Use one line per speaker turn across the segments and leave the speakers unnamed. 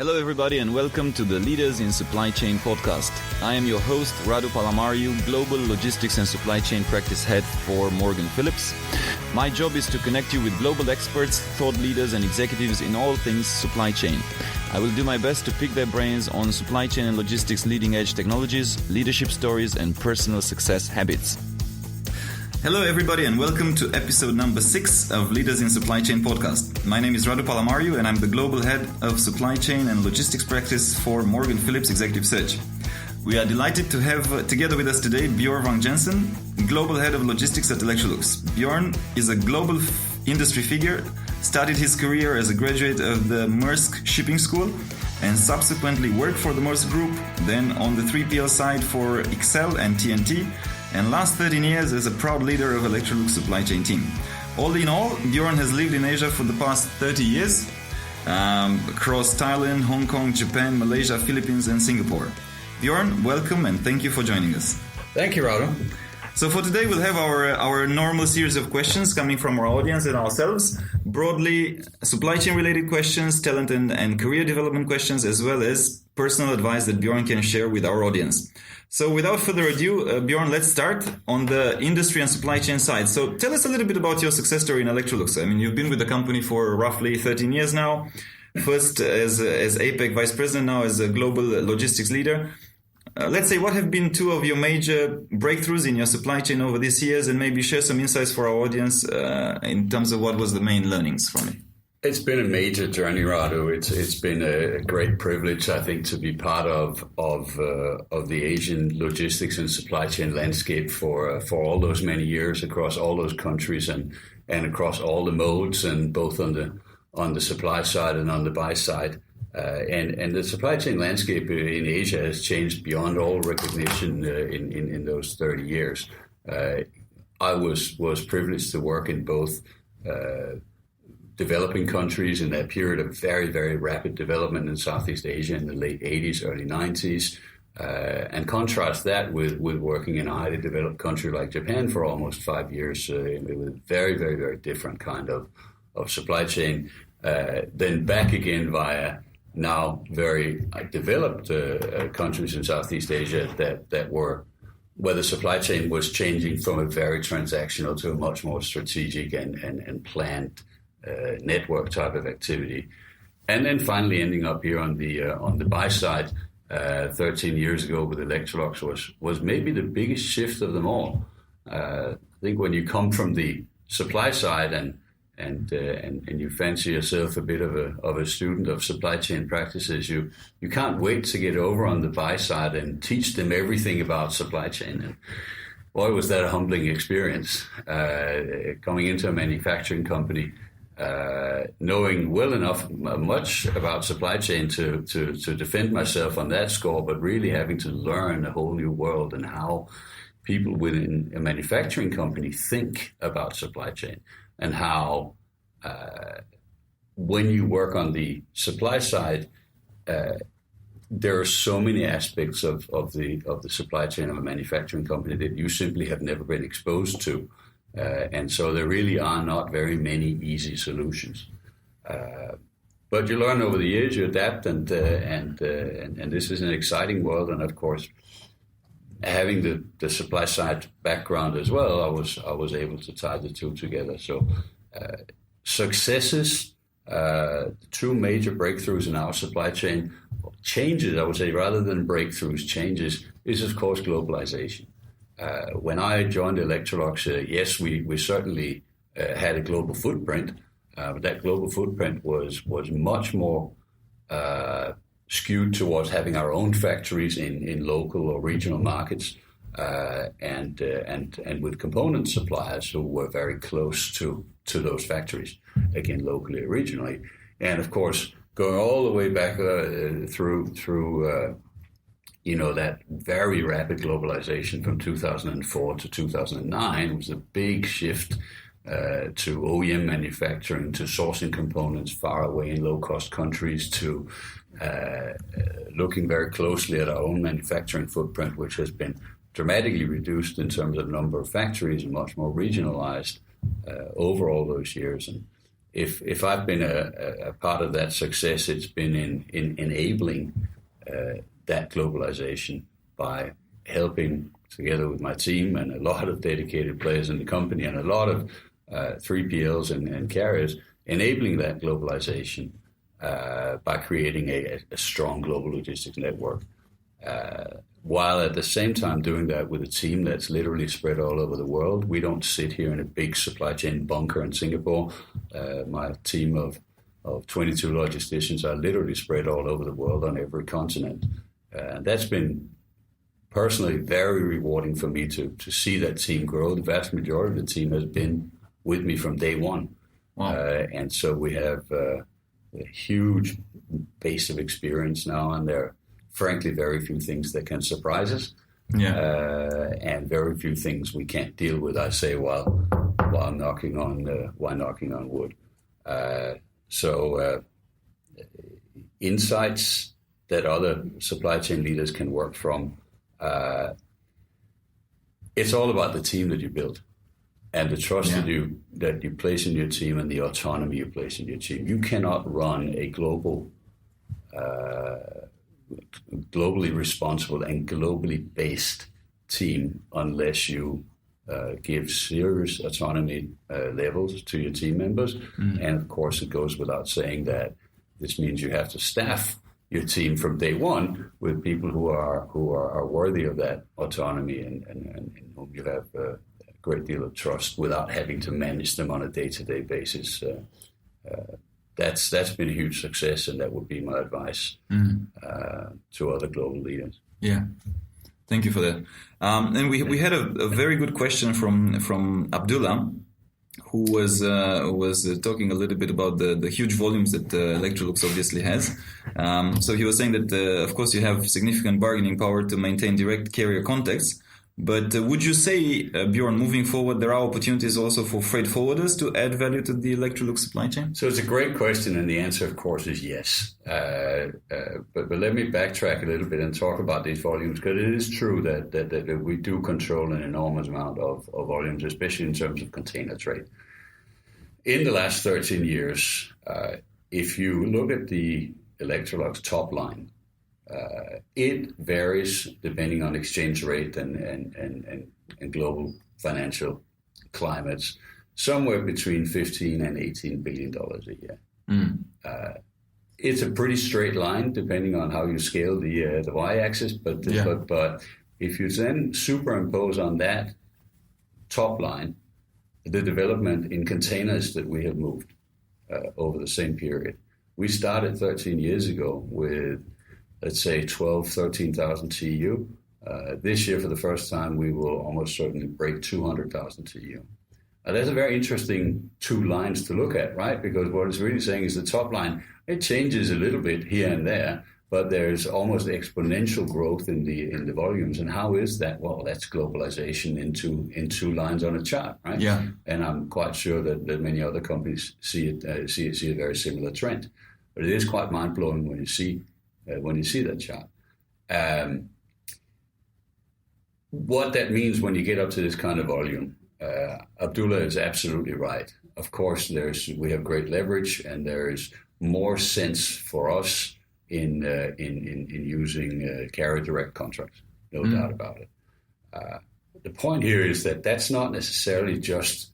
Hello everybody and welcome to the Leaders in Supply Chain podcast. I am your host, Radu Palamariu, Global Logistics and Supply Chain Practice Head for Morgan Phillips. My job is to connect you with global experts, thought leaders and executives in all things supply chain. I will do my best to pick their brains on supply chain and logistics leading edge technologies, leadership stories and personal success habits. Hello everybody and welcome to episode number 6 of Leaders in Supply Chain podcast. My name is Radu Palamariu and I'm the Global Head of Supply Chain and Logistics Practice for Morgan Phillips Executive Search. We are delighted to have together with us today Bjorn Vang Jensen, Global Head of Logistics at Electrolux. Bjorn is a global industry figure, started his career as a graduate of the Maersk Shipping School and subsequently worked for the Maersk Group, then on the 3PL side for DHL and TNT, and last 13 years as a proud leader of Electrolux Supply Chain team. All in all, Bjorn has lived in Asia for the past 30 years, across Thailand, Hong Kong, Japan, Malaysia, Philippines and Singapore. Bjorn, welcome and thank you for joining us.
Thank you, Rado.
So for today we'll have our normal series of questions coming from our audience and ourselves. Broadly, supply chain related questions, talent and career development questions, as well as personal advice that Bjorn can share with our audience. So without further ado, Bjorn, let's start on the industry and supply chain side. So tell us a little bit about your success story in Electrolux. I mean, you've been with the company for roughly 13 years now. First as APAC Vice President, now as a global logistics leader. Let's say, what have been two of your major breakthroughs in your supply chain over these years, and maybe share some insights for our audience in terms of what was the main learnings from it?
It's been a major journey, Rado. It's been a great privilege, I think, to be part of the Asian logistics and supply chain landscape for all those many years across all those countries and across all the modes, and both on the supply side and on the buy side. And the supply chain landscape in Asia has changed beyond all recognition in those 30 years. I was privileged to work in both developing countries in that period of very, very rapid development in Southeast Asia in the late 80s, early 90s, and contrast that with working in a highly developed country like Japan for almost 5 years with a very, very, very different kind of supply chain, then back again via now very developed countries in Southeast Asia where the supply chain was changing from a very transactional to a much more strategic and planned network type of activity, and then finally ending up here on the buy side 13 years ago with Electrolux was maybe the biggest shift of them all. I think when you come from the supply side and you fancy yourself a bit of a student of supply chain practices, you can't wait to get over on the buy side and teach them everything about supply chain. And boy, was that a humbling experience, coming into a manufacturing company, knowing well enough much about supply chain to defend myself on that score, but really having to learn a whole new world and how people within a manufacturing company think about supply chain, and how when you work on the supply side, there are so many aspects of the supply chain of a manufacturing company that you simply have never been exposed to. And so there really are not very many easy solutions. But you learn over the years, you adapt, and this is an exciting world. And of course, having the supply side background as well, I was able to tie the two together. So successes, two major breakthroughs in our supply chain, changes, I would say, rather than breakthroughs, changes, is of course globalization. When I joined Electrolux, yes, we certainly had a global footprint, but that global footprint was much more skewed towards having our own factories in local or regional markets, and with component suppliers who were very close to those factories, again locally or regionally, and of course going all the way back through that very rapid globalization from 2004 to 2009 was a big shift to OEM manufacturing, to sourcing components far away in low-cost countries, to looking very closely at our own manufacturing footprint, which has been dramatically reduced in terms of number of factories and much more regionalized over all those years. if I've been a part of that success, it's been in enabling that globalization by helping, together with my team and a lot of dedicated players in the company and a lot of 3PLs and carriers, enabling that globalization by creating a strong global logistics network. While at the same time doing that with a team that's literally spread all over the world. We don't sit here in a big supply chain bunker in Singapore. My team of 22 logisticians are literally spread all over the world on every continent. That's been personally very rewarding for me to see that team grow. The vast majority of the team has been with me from day one. Wow. And so we have a huge base of experience now, and there are frankly very few things that can surprise us. Yeah. And very few things we can't deal with, I say, while knocking on wood. So insights that other supply chain leaders can work from. It's all about the team that you build and the trust that you place in your team and the autonomy you place in your team. You cannot run a globally responsible and globally based team unless you give serious autonomy levels to your team members. And of course, it goes without saying that this means you have to staff your team from day one with people who are worthy of that autonomy and whom you have a great deal of trust without having to manage them on a day-to-day basis. That's been a huge success, and that would be my advice to other global leaders.
Yeah, thank you for that. And we had a very good question from Abdullah, who was talking a little bit about the huge volumes that Electrolux obviously has. So he was saying that, of course, you have significant bargaining power to maintain direct carrier contacts. But would you say, Bjorn, moving forward, there are opportunities also for freight forwarders to add value to the Electrolux supply chain?
So it's a great question, and the answer, of course, is yes. But let me backtrack a little bit and talk about these volumes, because it is true that we do control an enormous amount of volumes, especially in terms of container trade. In the last 13 years, if you look at the Electrolux top line, it varies depending on exchange rate and global financial climates, somewhere between $15 and $18 billion a year. It's a pretty straight line depending on how you scale the y-axis, but if you then superimpose on that top line the development in containers that we have moved over the same period. We started 13 years ago with, let's say, 13,000 TEU. This year, for the first time, we will almost certainly break 200,000 TEU. That's a very interesting two lines to look at, right? Because what it's really saying is the top line, it changes a little bit here and there, but there's almost exponential growth in the volumes. And how is that? Well, that's globalization in two lines on a chart, right? Yeah. And I'm quite sure that many other companies see a very similar trend. But it is quite mind-blowing when you see that chart. What that means when you get up to this kind of volume, Abdullah is absolutely right. Of course, we have great leverage, and there is more sense for us in using carrier direct contracts, no doubt about it. The point here is that that's not necessarily just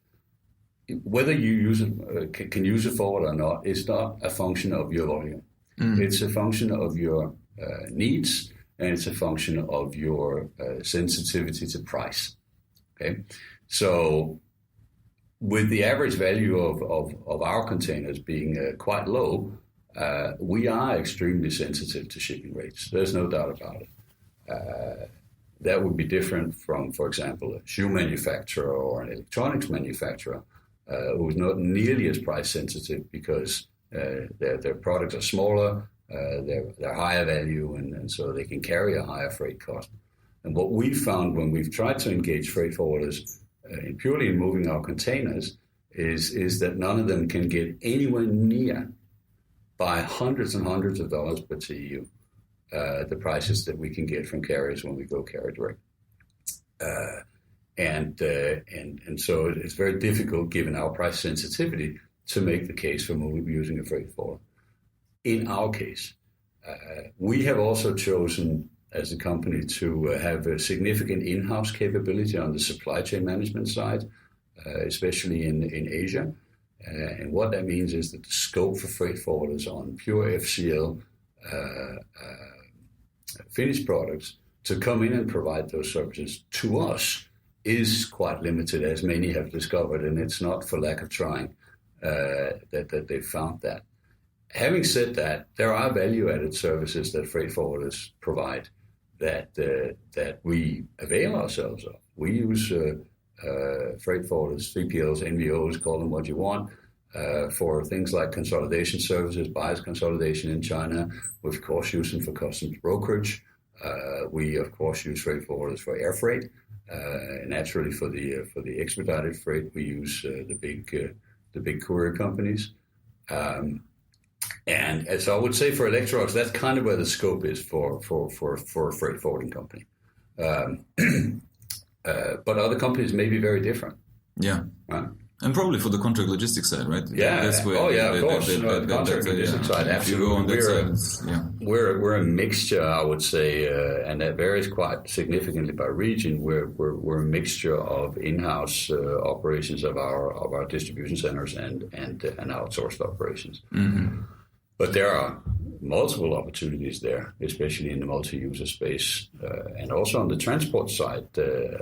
whether you can use a forward or not. It's not a function of your volume. It's a function of your needs, and it's a function of your sensitivity to price. Okay, so with the average value of our containers being quite low, we are extremely sensitive to shipping rates. There's no doubt about it. That would be different from, for example, a shoe manufacturer or an electronics manufacturer who is not nearly as price sensitive because their products are smaller, they're higher value, and so they can carry a higher freight cost. And what we found when we've tried to engage freight forwarders purely in moving our containers is that none of them can get anywhere near, by hundreds and hundreds of dollars per TEU, the prices that we can get from carriers when we go carrier direct. And so it's very difficult, given our price sensitivity, to make the case for using a freight forwarder. In our case, we have also chosen as a company to have a significant in-house capability on the supply chain management side, especially in Asia. And what that means is that the scope for freight forwarders on pure FCL finished products to come in and provide those services to us is quite limited, as many have discovered, and it's not for lack of trying that they've found that. Having said that, there are value-added services that freight forwarders provide that we avail ourselves of. We use freight forwarders, 3PLs, NVOs, call them what you want, for things like consolidation services, buyers consolidation in China. We, of course, use them for customs brokerage. We, of course, use freight forwarders for air freight. Naturally, for the expedited freight, we use the big courier companies. And so I would say for Electrolux, that's kind of where the scope is for a freight forwarding company. But other companies may be very different.
Yeah.
Right?
And probably for the contract logistics side, right?
Yeah.
That's where
of course. The contract logistics side, absolutely. We're a mixture, I would say, and that varies quite significantly by region. We're a mixture of in-house operations of our distribution centers and outsourced operations. Mm-hmm. But there are multiple opportunities there, especially in the multi-user space, and also on the transport side.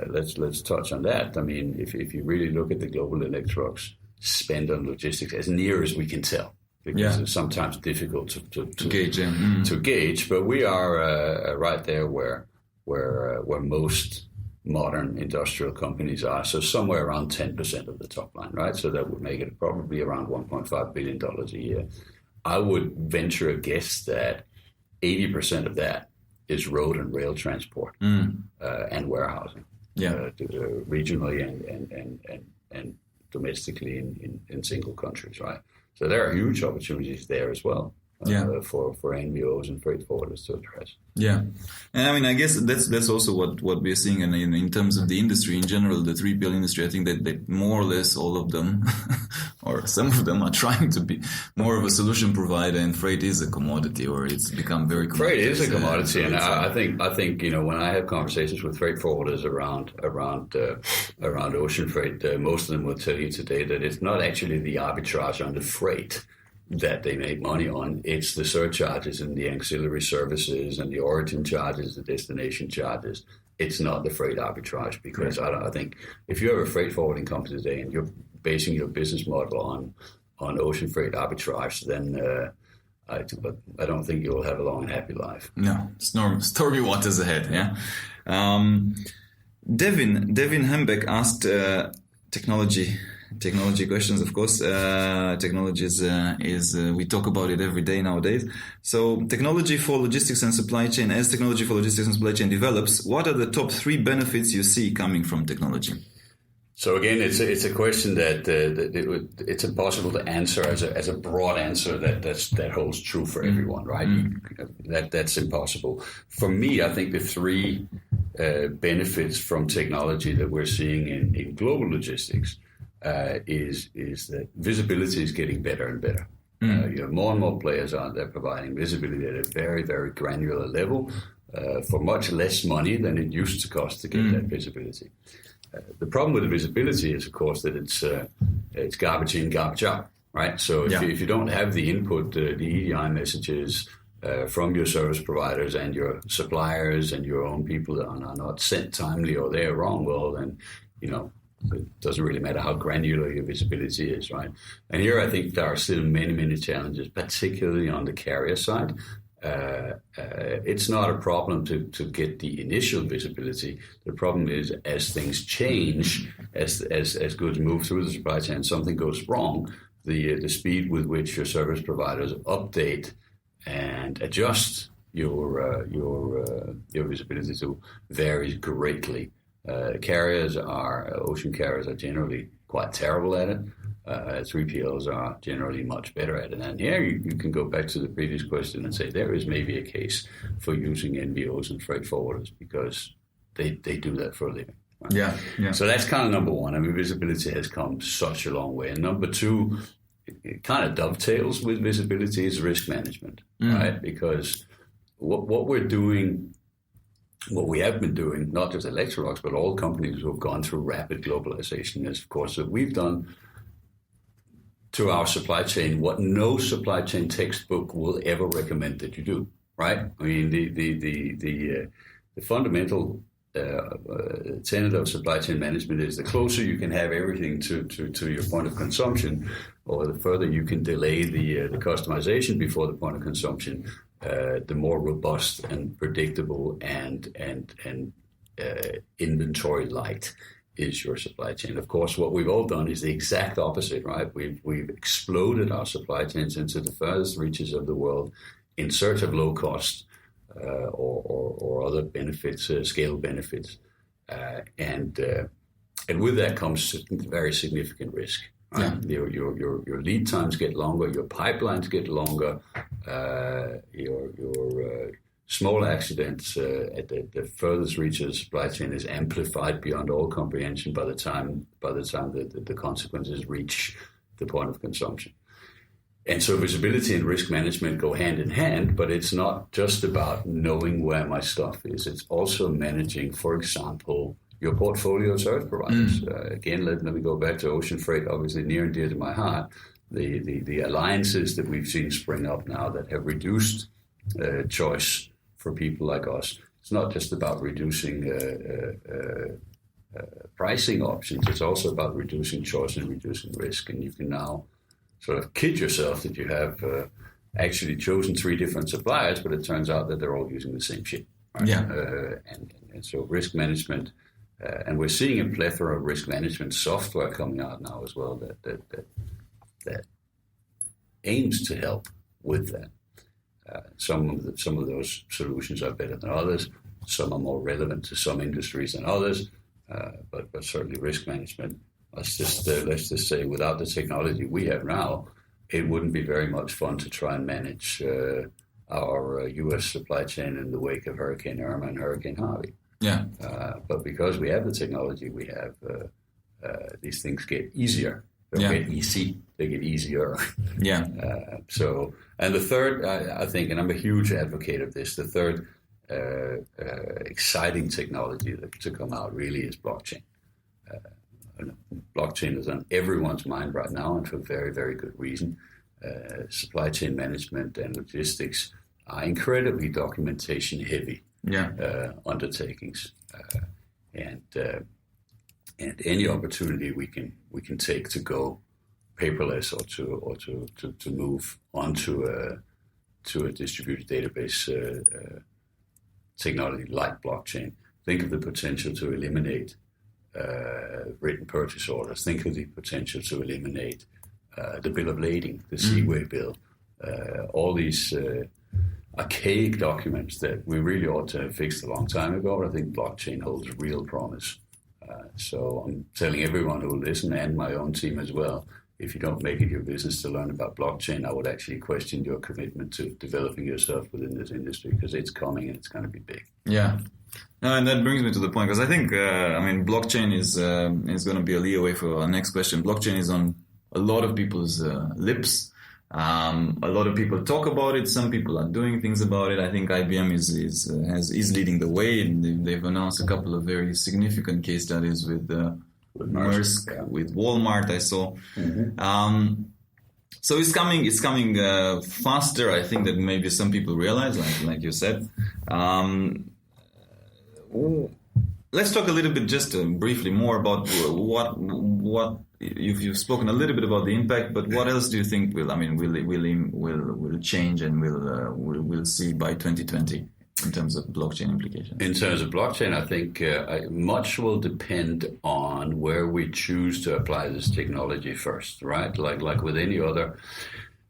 Let's touch on that. I mean, if you really look at the global Electrolux spend on logistics, as near as we can tell, because it's sometimes difficult to gauge. To gauge, but we are right there where most modern industrial companies are. So somewhere around 10% of the top line, right? So that would make it probably around $1.5 billion a year. I would venture a guess that 80% of that is road and rail transport and warehousing, regionally and domestically in single countries, right? So there are huge opportunities there as well for NVOs and freight forwarders to address.
Yeah, and I mean, I guess that's also what we're seeing in terms of the industry in general, the 3PL industry. I think that more or less all of them, or some of them, are trying to be more of a solution provider, and freight is a commodity, or it's become very commoditized.
Freight is a commodity, and I think when I have conversations with freight forwarders around ocean freight, most of them will tell you today that it's not actually the arbitrage on the freight that they make money on. It's the surcharges and the ancillary services and the origin charges, the destination charges. It's not the freight arbitrage, because I think if you have a freight forwarding company today and you're basing your business model on ocean freight arbitrage, then I don't think you'll have a long and happy life.
No, stormy waters ahead. Yeah. Devin Hembeck asked technology questions, of course. Technology is we talk about it every day nowadays. So technology for logistics and supply chain, as technology for logistics and supply chain develops, what are the top 3 benefits you see coming from technology?
So again, it's a question that it's impossible to answer as a broad answer that holds true for everyone, right? That's impossible. For me, I think the 3 benefits from technology that we're seeing in global logistics is that visibility is getting better and better. More and more players out there providing visibility at a very, very granular level for much less money than it used to cost to get that visibility. The problem with the visibility is, of course, that it's garbage in, garbage out, right? So if you don't have the input, the EDI messages from your service providers and your suppliers and your own people that are not sent timely or they're wrong, well, then, it doesn't really matter how granular your visibility is, right? And here I think there are still many, many challenges, particularly on the carrier side. It's not a problem to get the initial visibility. The problem is as things change, as goods move through the supply chain, something goes wrong, the speed with which your service providers update and adjust your visibility to varies greatly. Ocean carriers are generally quite terrible at it. 3PLs are generally much better at it. And here you can go back to the previous question and say there is maybe a case for using NVOs and freight forwarders because they do that for a living. Right?
Yeah.
So that's kind of number one. I mean, visibility has come such a long way. And number 2 it kind of dovetails with visibility is risk management, right? Because what we're doing, what we have been doing, not just Electrolux, but all companies who have gone through rapid globalization is, of course, that we've done to our supply chain what no supply chain textbook will ever recommend that you do, right? I mean, the fundamental tenet of supply chain management is the closer you can have everything to your point of consumption, or the further you can delay the customization before the point of consumption, the more robust and predictable and inventory light is your supply chain. Of course, what we've all done is the exact opposite, right? We've exploded our supply chains into the furthest reaches of the world in search of low cost or other benefits, scale benefits, and with that comes very significant risk. Right? Yeah. Your lead times get longer, your pipelines get longer, your small accidents at the furthest reach of the supply chain is amplified beyond all comprehension by the time the consequences reach the point of consumption. And so visibility and risk management go hand in hand, but it's not just about knowing where my stuff is. It's also managing, for example, your portfolio of service providers. Again, let me go back to ocean freight, obviously near and dear to my heart. The alliances that we've seen spring up now that have reduced choice for people like us. It's not just about reducing pricing options. It's also about reducing choice and reducing risk. And you can now sort of kid yourself that you have actually chosen 3 different suppliers, but it turns out that they're all using the same ship. Right?
Yeah.
And so risk management, and we're seeing a plethora of risk management software coming out now as well that aims to help with that. Some of those solutions are better than others. Some are more relevant to some industries than others, but certainly risk management. Let's just say, without the technology we have now, it wouldn't be very much fun to try and manage our U.S. supply chain in the wake of Hurricane Irma and Hurricane Harvey.
Yeah.
But because we have the technology we have, these things get easier. They don't get easy; they get easier.
Yeah.
And the third, I think, and I'm a huge advocate of this. The third exciting technology to come out really is blockchain. Blockchain is on everyone's mind right now, and for very, very good reason. Supply chain management and logistics are incredibly documentation heavy undertakings, and any opportunity we can take to go paperless or to move onto a distributed database technology like blockchain. Think of the potential to eliminate written purchase orders. Think of the potential to eliminate the bill of lading, the Seaway bill, all these archaic documents that we really ought to have fixed a long time ago. But I think blockchain holds real promise. So I'm telling everyone who will listen, and my own team as well, if you don't make it your business to learn about blockchain, I would actually question your commitment to developing yourself within this industry, because it's coming and it's going to be big.
Yeah. No, and that brings me to the point, because I think, blockchain is going to be a leeway for our next question. Blockchain is on a lot of people's lips. A lot of people talk about it. Some people are doing things about it. I think IBM is leading the way, and they've announced a couple of very significant case studies with Maersk, with Walmart. I saw. Mm-hmm. So it's coming faster, I think, than maybe some people realize. Like you said. Let's talk a little bit, just briefly, more about what you've spoken a little bit about the impact, but what else do you think will change and we'll see by 2020 in terms of blockchain implications? In
terms of blockchain, I think much will depend on where we choose to apply this technology first, right? Like with any other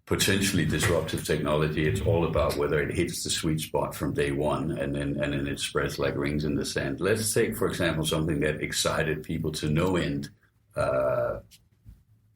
potentially disruptive technology, it's all about whether it hits the sweet spot from day one and then it spreads like rings in the sand. Let's take, for example, something that excited people to no end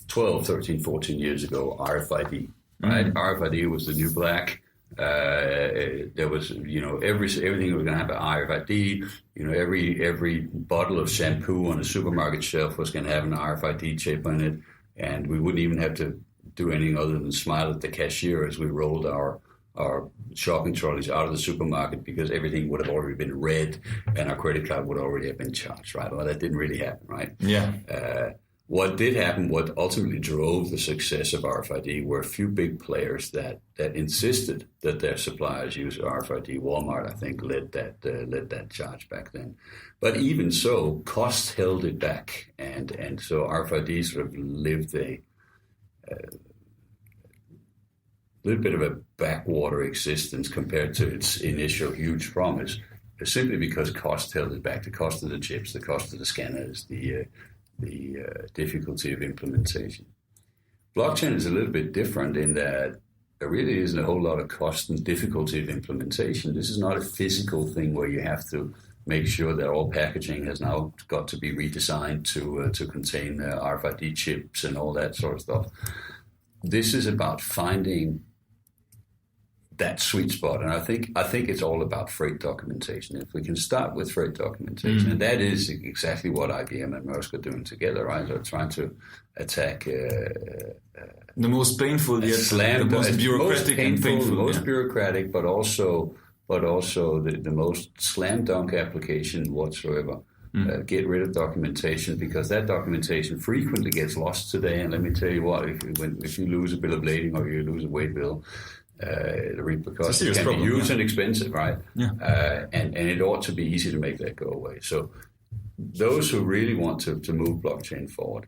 12, 13, 14 years ago, RFID, right? Mm-hmm. RFID was the new black. There was, everything was going to have an RFID. Every bottle of shampoo on a supermarket shelf was going to have an RFID chip on it, and we wouldn't even have to do anything other than smile at the cashier as we rolled our shopping trolleys out of the supermarket because everything would have already been read and our credit card would already have been charged, right? Well, that didn't really happen, right?
Yeah.
What did happen, what ultimately drove the success of RFID were a few big players that insisted that their suppliers use RFID. Walmart, I think, led that charge back then. But even so, costs held it back. And so RFID sort of lived a little bit of a backwater existence compared to its initial huge promise, simply because cost held it back. The cost of the chips, the cost of the scanners, the difficulty of implementation. Blockchain is a little bit different in that there really isn't a whole lot of cost and difficulty of implementation. This is not a physical thing where you have to make sure that all packaging has now got to be redesigned to contain RFID chips and all that sort of stuff. This is about finding that sweet spot, and I think it's all about freight documentation. If we can start with freight documentation, and that is exactly what IBM and Maersk are doing together, right? They're trying to attack
the most painful, yet the most bureaucratic and painful,
the most bureaucratic, but also the most slam dunk application whatsoever. Get rid of documentation, because that documentation frequently gets lost today. And let me tell you what, if you lose a bill of lading or you lose a weight bill, the repercussions can be huge and expensive, right?
Yeah.
And it ought to be easy to make that go away. So those who really want to move blockchain forward,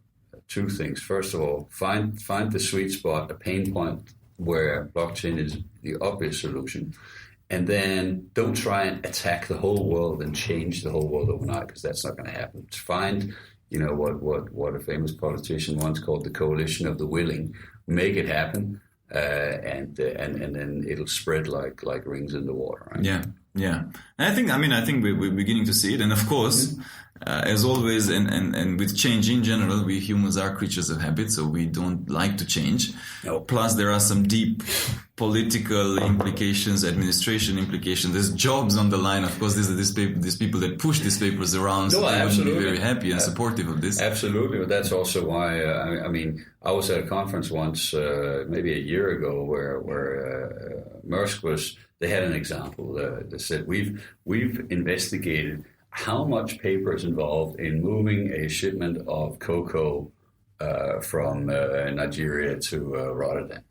two things. First of all, find the sweet spot, a pain point where blockchain is the obvious solution. And then don't try and attack the whole world and change the whole world overnight, because that's not going to happen. Find, what a famous politician once called the coalition of the willing. Make it happen. And then it'll spread like rings in the water. Right?
Yeah. And I think we're beginning to see it. And of course, as always, and with change in general, we humans are creatures of habit, so we don't like to change.
Nope.
Plus, there are some deep political implications, administration implications. There's jobs on the line. Of course, these people that push these papers around, so they wouldn't be very happy and supportive of this.
Absolutely. But that's also why, I was at a conference once, maybe a year ago, where Maersk they had an example. They said, we've investigated how much paper is involved in moving a shipment of cocoa from Nigeria to Rotterdam.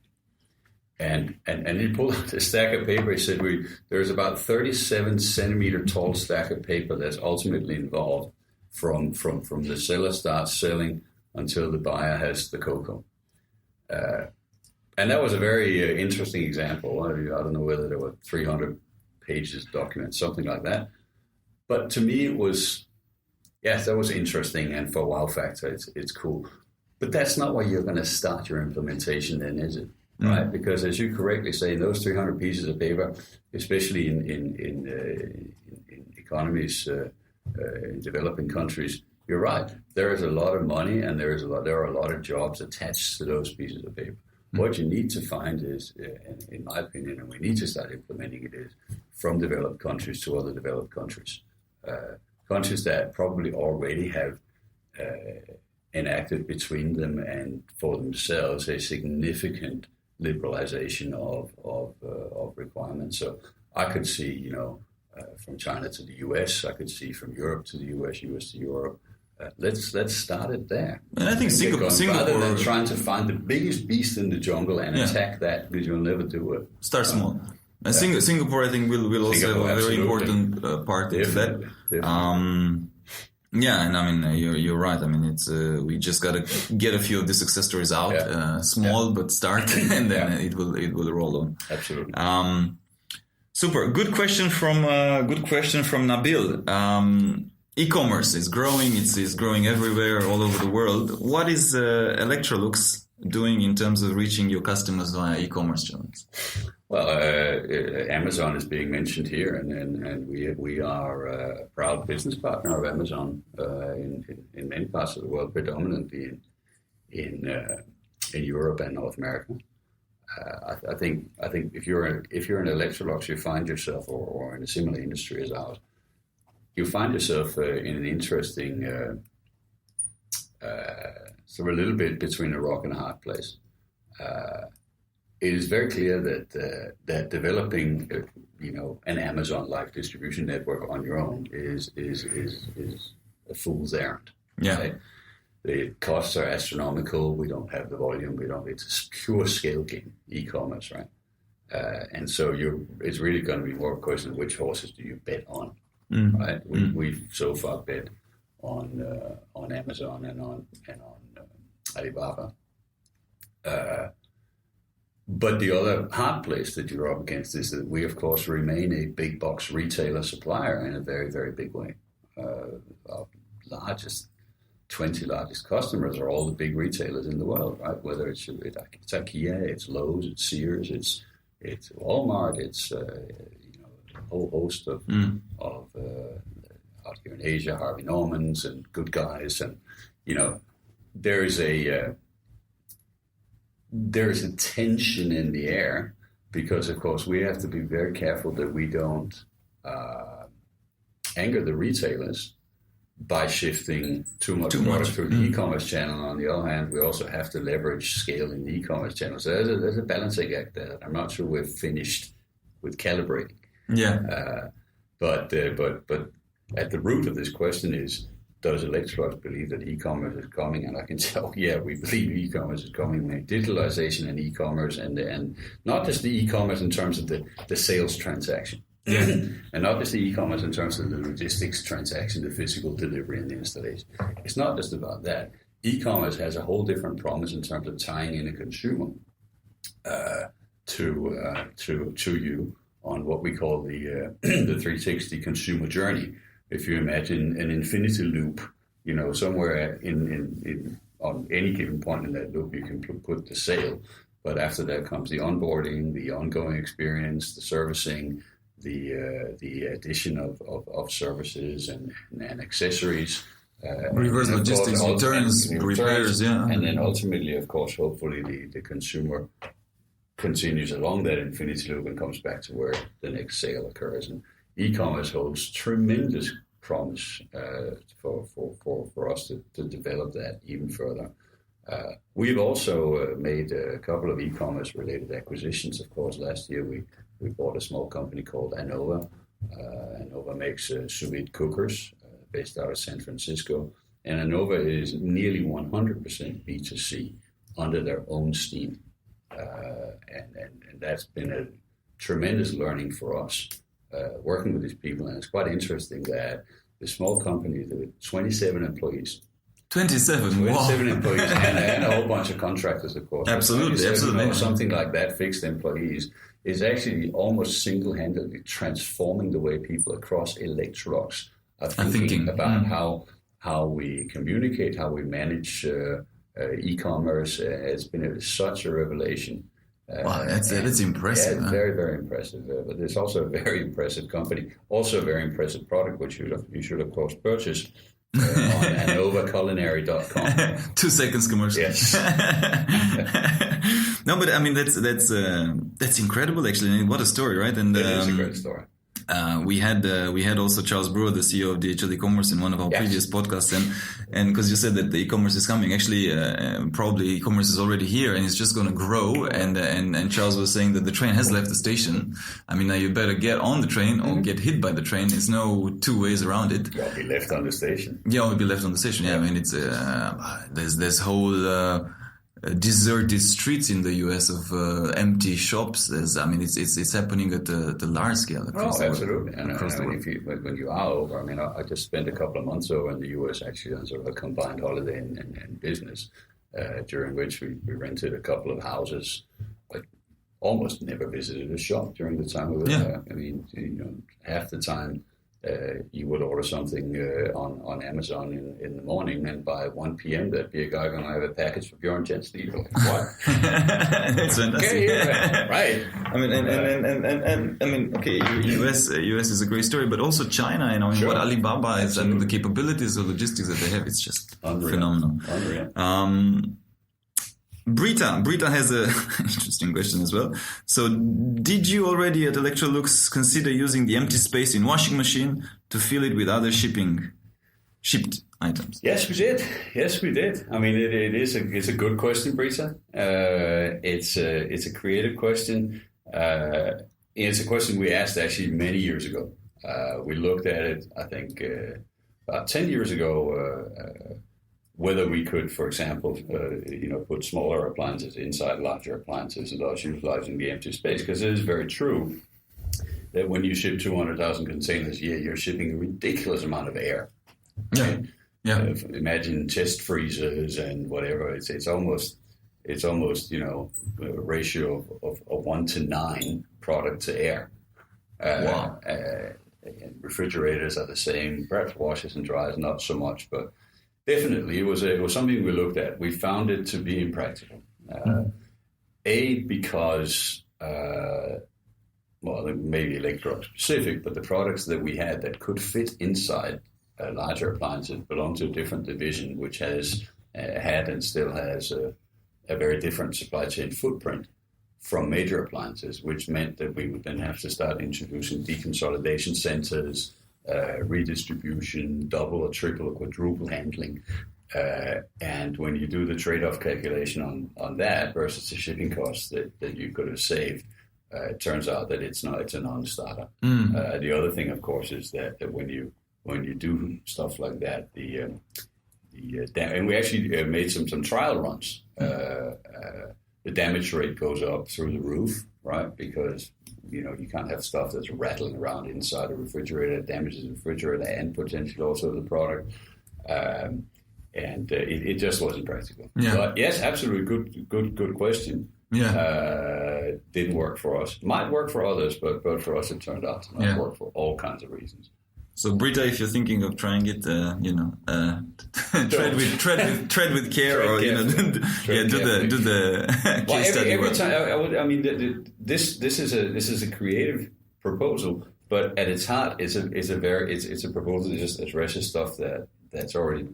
And he pulled out a stack of paper. He said, there's about 37 centimeter tall stack of paper that's ultimately involved from the seller starts selling until the buyer has the cocoa. And that was a very interesting example. I don't know whether there were 300 pages document, something like that. But to me, it was, yes, that was interesting. And for wow factor, it's cool. But that's not where you're going to start your implementation then, is it? Right? Because as you correctly say, those 300 pieces of paper, especially in economies, in developing countries, you're right. There is a lot of money and there are a lot of jobs attached to those pieces of paper. What you need to find is, in my opinion, and we need to start implementing it, is from developed countries to other developed countries. Countries that probably already have enacted between them and for themselves a significant liberalization of requirements. So I could see, from China to the US, I could see from Europe to the US to Europe. Let's start it there.
And I think Singapore,
rather than trying to find the biggest beast in the jungle and attack that, because you'll never do it.
Start small. And Singapore, I think, will also have a very important part of that. You're right. I mean, it's we just got to get a few of the success stories out, small but start, and then it will roll on.
Absolutely.
Super. Good question from Nabil. E-commerce is growing. It's growing everywhere, all over the world. What is Electrolux doing in terms of reaching your customers via e-commerce channels?
Well, Amazon is being mentioned here, and we are a proud business partner of Amazon in many parts of the world, predominantly in Europe and North America. I think if you're an Electrolux, you find yourself, or in a similar industry as ours, you find yourself in an interesting sort of a little bit between a rock and a hard place. it is very clear that developing, an Amazon-like distribution network on your own is a fool's errand.
Yeah.
Right? The costs are astronomical. We don't have the volume. It's a pure scale game, e-commerce, right? And so it's really going to be more a question of which horses do you bet on, right? We've so far bet on Amazon and on Alibaba. But the other hard place that you're up against is that we, of course, remain a big box retailer supplier in a very, very big way. Our 20 largest customers are all the big retailers in the world, right? Whether it's IKEA, it's Lowe's, it's Sears, it's Walmart, it's a whole host of out here in Asia, Harvey Normans and Good Guys, and there is a tension in the air because, of course, we have to be very careful that we don't anger the retailers by shifting too much through the e-commerce channel. On the other hand, we also have to leverage scale in the e-commerce channel. So there's a balancing act there. I'm not sure we're finished with calibrating.
Yeah.
But at the root of this question is, does Electrolux believe that e-commerce is coming? And I can tell, yeah, we believe e-commerce is coming. Digitalization and e-commerce, and not just the e-commerce in terms of the sales transaction. Yeah. And not just the e-commerce in terms of the logistics transaction, the physical delivery and the installation. It's not just about that. E-commerce has a whole different promise in terms of tying in a consumer to you on what we call the 360 consumer journey. If you imagine an infinity loop, somewhere in on any given point in that loop, you can put the sale. But after that comes the onboarding, the ongoing experience, the servicing, the addition of services and accessories.
Reverse logistics, returns, repairs, yeah.
And then ultimately, of course, hopefully the consumer continues along that infinity loop and comes back to where the next sale occurs. And e-commerce holds tremendous promise for us to develop that even further. We've also made a couple of e-commerce related acquisitions. Of course, last year we bought a small company called Anova. Anova makes sous vide cookers based out of San Francisco. And Anova is nearly 100% B2C under their own steam. And that's been a tremendous learning for us, working with these people. And it's quite interesting that the small company, there were 27 employees.
27
wow. Employees and a whole bunch of contractors, of course.
Absolutely.
Something like that, fixed employees, is actually almost single-handedly transforming the way people across Electrolux are thinking about how we communicate, how we manage e-commerce. It's been such a revelation.
Wow, that's impressive.
Yeah, very, very impressive. But there's also a very impressive company, also a very impressive product, which you should of course purchase on anovaculinary.com.
2 seconds commercial.
Yes.
No, but I mean that's incredible actually. What a story, right? And
it is a great story.
We had also Charles Brewer, the CEO of DHL e-commerce, in one of our previous podcasts, and because you said that the e-commerce is coming, actually, probably e-commerce is already here and it's just going to grow. And Charles was saying that the train has left the station. I mean, now you better get on the train or get hit by the train. There's no two ways around it.
You'll be left on the station.
Yeah, we'll be left on the station. Yeah, I mean, it's there's whole. Deserted streets in the US of empty shops. It's happening at the large scale.
Absolutely. And when you are over, I mean, I just spent a couple of months over in the US actually on sort of a combined holiday and business, during which we rented a couple of houses. Like almost never visited a shop during the time we were there. I mean, half the time. You would order something on Amazon in the morning, and by 1 p.m. there'd be a guy going, "I have a package for Bjorn Jensen." You're like, "What?"
That's fantastic.
Okay, right.
I mean, okay, US is a great story, but also China. What Alibaba is. Absolutely. I mean, the capabilities of logistics that they have, it's just phenomenal.
Unreal.
Brita has a interesting question as well. So, did you already at Electrolux consider using the empty space in washing machine to fill it with other shipped items?
Yes, we did. I mean, it's a good question, Brita. It's a creative question. It's a question we asked actually many years ago. We looked at it, I think, about 10 years ago, whether we could, for example, put smaller appliances inside larger appliances and thus utilizing the empty space. Because it is very true that when you ship 200,000 containers a year, you're shipping a ridiculous amount of air. Right?
Yeah.
Imagine chest freezers and whatever. It's almost a ratio of 1-9 product to air.
Wow.
And refrigerators are the same. Perhaps washers and dryers not so much, but definitely it was something we looked at. We found it to be impractical. Because maybe Electrolux specific, but the products that we had that could fit inside larger appliances belong to a different division, which has had and still has a very different supply chain footprint from major appliances, which meant that we would then have to start introducing deconsolidation centers, redistribution, double or triple or quadruple handling. And when you do the trade-off calculation on that versus the shipping costs that you could have saved, it turns out that it's a non-starter. The other thing, of course, is that when you do stuff like that, and we actually made some trial runs. The damage rate goes up through the roof, right? Because you can't have stuff that's rattling around inside a refrigerator that damages the refrigerator and potentially also the product. And it just wasn't practical. Yeah. But yes, absolutely good question. Yeah. Didn't work for us. Might work for others, but for us it turned out to not work for all kinds of reasons.
So, Brita, if you're thinking of trying it, tread with care, or do the case study.
Every time, this is a creative proposal, but at its heart, it's a proposal that just addresses stuff that's already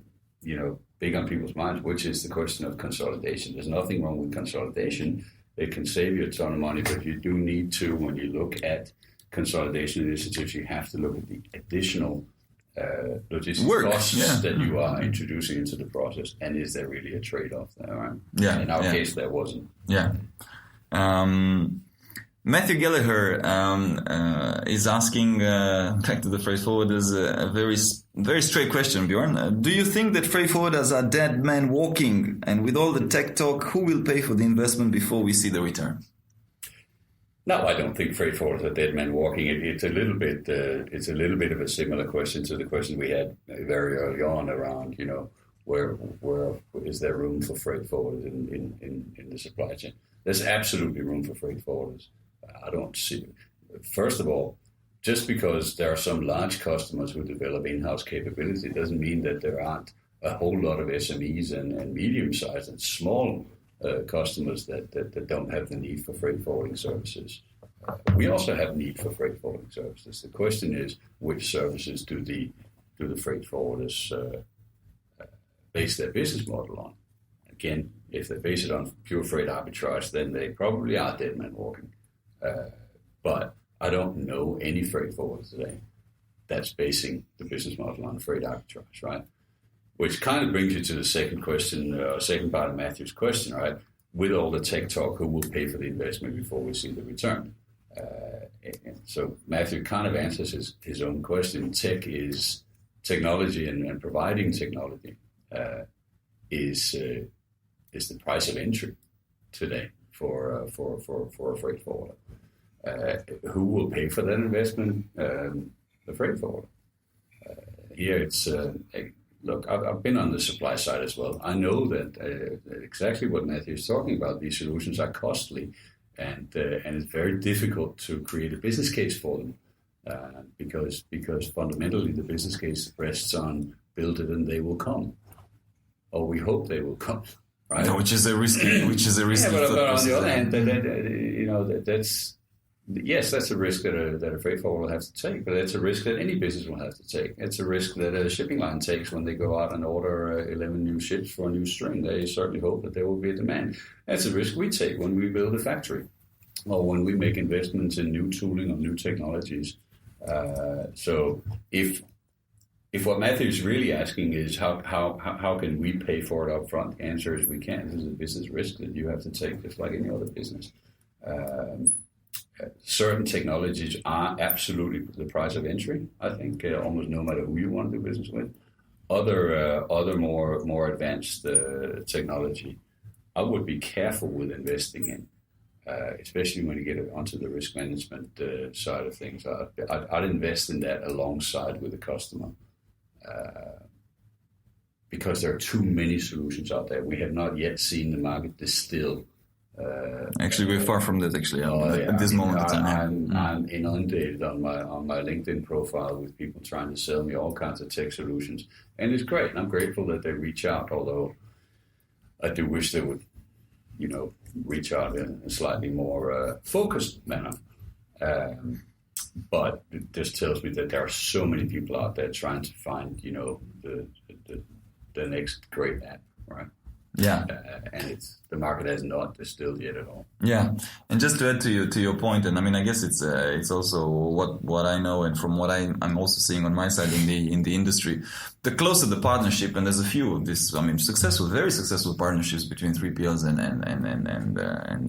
big on people's minds, which is the question of consolidation. There's nothing wrong with consolidation. It can save you a ton of money, but you do need to, when you look at consolidation initiatives, you have to look at the additional logistics costs that you are introducing into the process, and is there really a trade-off there? Right? Yeah. In our case, there wasn't.
Yeah. Matthew Gallagher is asking, back to the freight forwarders, a very straight question, Bjorn. Do you think that freight forwarders are dead men walking? And with all the tech talk, who will pay for the investment before we see the return?
No, I don't think freight forwarders are dead men walking. It's a little bit of a similar question to the question we had very early on around, where is there room for freight forwarders in the supply chain? There's absolutely room for freight forwarders. I don't see. First of all, just because there are some large customers who develop in-house capability doesn't mean that there aren't a whole lot of SMEs and medium-sized and small customers that don't have the need for freight forwarding services. We also have need for freight forwarding services. The question is, which services do the freight forwarders base their business model on? Again, if they base it on pure freight arbitrage, then they probably are dead men walking. But I don't know any freight forwarder today that's basing the business model on freight arbitrage, right? Which kind of brings you to the second question, second part of Matthew's question, right? With all the tech talk, who will pay for the investment before we see the return? So Matthew kind of answers his own question. Tech is technology, and providing technology is the price of entry today for a freight forwarder. Who will pay for that investment? The freight forwarder. Here it's look, I've been on the supply side as well. I know that exactly what Matthew is talking about. These solutions are costly, and it's very difficult to create a business case for them because fundamentally the business case rests on build it and they will come, or we hope they will come. Right?
No, which is a risky. Yeah,
but on the other hand, that's a risk that a freight forwarder will have to take, but it's a risk that any business will have to take. It's a risk that a shipping line takes when they go out and order 11 new ships for a new string. They certainly hope that there will be a demand. That's a risk we take when we build a factory or when we make investments in new tooling or new technologies. So if if what Matthew is really asking is how can we pay for it up front, the answer is we can. This is a business risk that you have to take, just like any other business. Certain technologies are absolutely the price of entry, I think, almost no matter who you want to do business with. Other more advanced technology, I would be careful with investing in, especially when you get onto the risk management side of things. I'd invest in that alongside with the customer, because there are too many solutions out there. We have not yet seen the market distill.
Actually, we're far from that. Actually, at this moment in time,
I'm inundated on my LinkedIn profile with people trying to sell me all kinds of tech solutions, and it's great. And I'm grateful that they reach out. Although I do wish they would, reach out in a slightly more focused manner. But it just tells me that there are so many people out there trying to find, the next great app, right?
Yeah,
and the market has not distilled yet at all.
Yeah, and just to add to your point, and I mean, I guess it's also what I know, and from what I'm also seeing on my side in the industry, the closer the partnership, and there's a few of these, I mean, very successful partnerships between 3PLs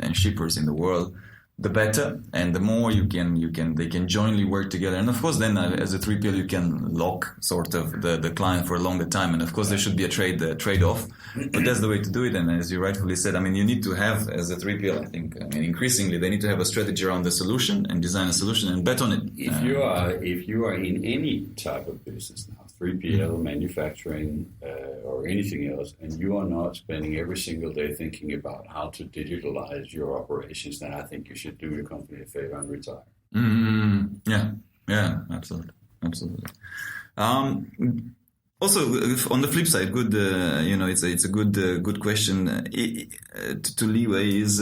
and shippers in the world, the better, and the more they can jointly work together. And of course, then as a 3PL, you can lock sort of the client for a longer time. And of course, there should be a trade-off, but that's the way to do it. And as you rightfully said, I mean, you need to have, as a 3PL, I think, increasingly, they need to have a strategy around the solution and design a solution and bet on it.
If you are in any type of business now, 3PL, manufacturing, or anything else, and you are not spending every single day thinking about how to digitalize your operations, then I think you should do your company a favor and retire.
Yeah, absolutely. Also, on the flip side, good, it's a good question to leeway is,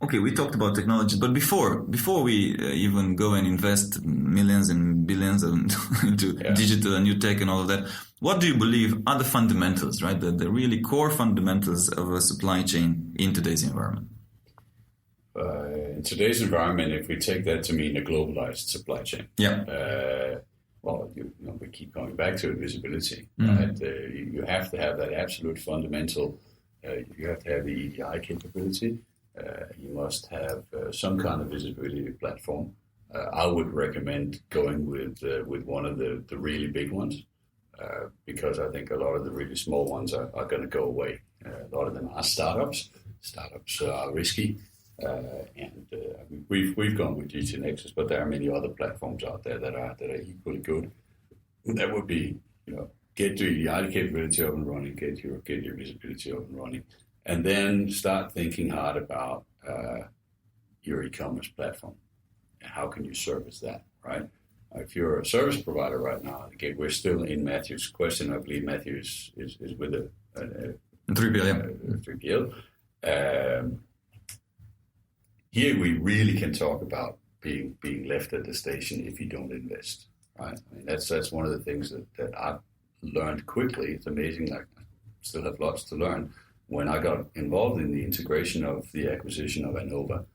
okay, we talked about technology, but before we even go and invest millions and billions into digital and new tech and all of that, what do you believe are the fundamentals, right? The really core fundamentals of a supply chain in today's environment?
In today's environment, if we take that to mean a globalized supply chain, well, we keep coming back to it, visibility. Right? You have to have that absolute fundamental. You have to have the EDI capability. You must have some kind of visibility platform. I would recommend going with one of the really big ones, because I think a lot of the really small ones are going to go away. A lot of them are startups. Startups are risky. And we've gone with GT Nexus, but there are many other platforms out there that are equally good. That would be, get your EDI capability up and running, get your visibility up and running, and then start thinking hard about your e-commerce platform. How can you service that, right? If you're a service provider right now, again, we're still in Matthew's question. I believe Matthew is with a 3PL. Here we really can talk about being left at the station if you don't invest, right? I mean, that's one of the things that I've learned quickly. It's amazing. I still have lots to learn. When I got involved in the integration of the acquisition of Anova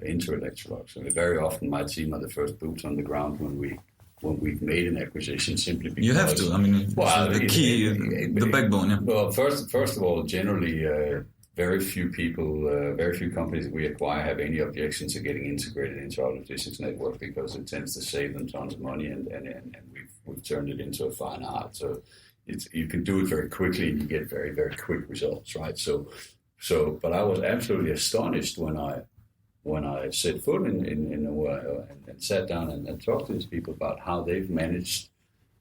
into Electrolux, very often my team are the first boots on the ground when we've made an acquisition, simply because
you have to. I mean, the key, the backbone. Yeah.
Well, first of all, generally. Very few companies that we acquire have any objection to getting integrated into our logistics network, because it tends to save them tons of money, and we've turned it into a fine art. So you can do it very quickly and you get very, very quick results, right? So but I was absolutely astonished when I set foot in and sat down and talked to these people about how they've managed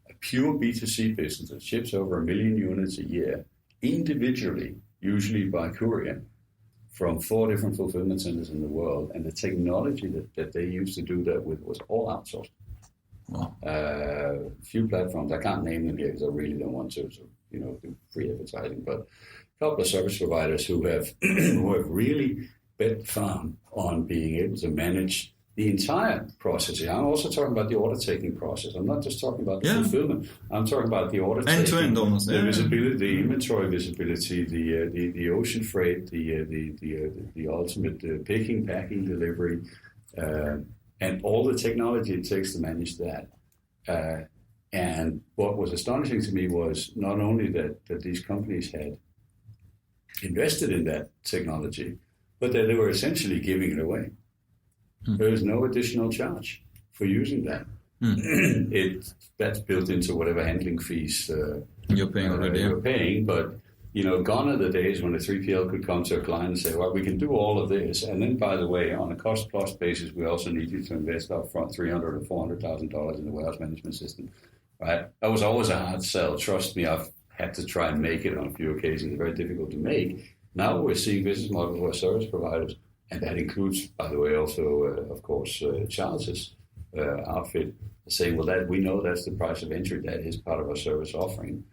a pure B2C business that ships over 1 million units a year individually, usually by courier, from 4 different fulfillment centers in the world, and the technology that they used to do that with was all outsourced. Wow. Few platforms, I can't name them here because I really don't want to do free advertising, but a couple of service providers who have really bet firm on being able to manage the entire process. I'm also talking about the order taking process. I'm not just talking about the fulfillment. I'm talking about the order taking,
end-to-end almost.
The visibility, the inventory visibility, the ocean freight, the ultimate picking, packing, delivery, and all the technology it takes to manage that. And what was astonishing to me was not only that these companies had invested in that technology, but that they were essentially giving it away. There is no additional charge for using that. That's built into whatever handling fees
you're paying already.
But gone are the days when a 3PL could come to a client and say, well, we can do all of this. And then, by the way, on a cost-plus basis, we also need you to invest up front $300,000 or $400,000 in the warehouse management system. Right? That was always a hard sell. Trust me, I've had to try and make it on a few occasions. Very difficult to make. Now we're seeing business models where service providers, and that includes, by the way, also, of course, Charles's outfit, saying, well, we know that's the price of entry. That is part of our service offering.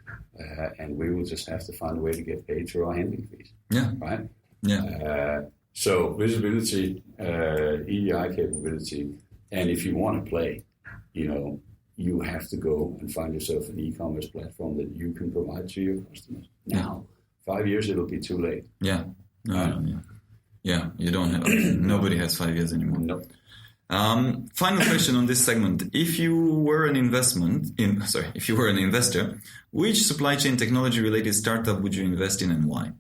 And we will just have to find a way to get paid through our handling fees.
Yeah.
Right?
Yeah.
So visibility, EDI capability, and if you want to play, you have to go and find yourself an e-commerce platform that you can provide to your customers. Now, 5 years, it'll be too late.
Yeah. Yeah. You don't have, nobody has 5 years anymore.
No.
Final question on this segment. If you were an investor, which supply chain technology related startup would you invest in and why?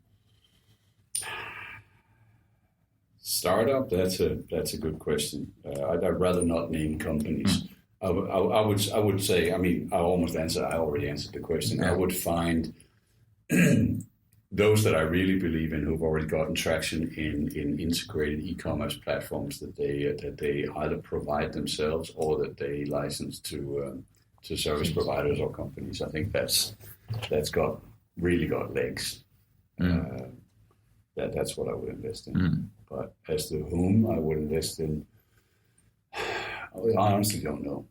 Startup? That's a good question. I'd rather not name companies. I would say, I already answered the question. Yeah. I would find those that I really believe in who've already gotten traction in integrated e-commerce platforms that they either provide themselves or that they license to service providers or companies. I think that's really got legs. That's what I would invest in. But as to whom I would invest in, I honestly don't know.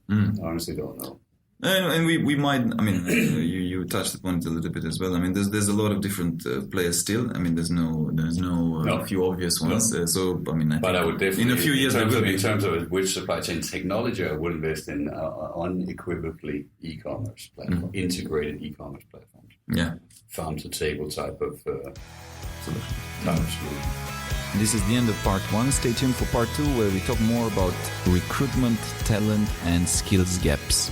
And we might, you touched upon it a little bit as well. There's a lot of different players still. There's no few obvious ones.
No.
But I would definitely, in a few years,
in terms of which supply chain technology I would invest in, unequivocally e-commerce platform, integrated e-commerce platforms.
Yeah,
farm to table type of solution.
This is the end of part 1. Stay tuned for part 2, where we talk more about recruitment, talent, and skills gaps.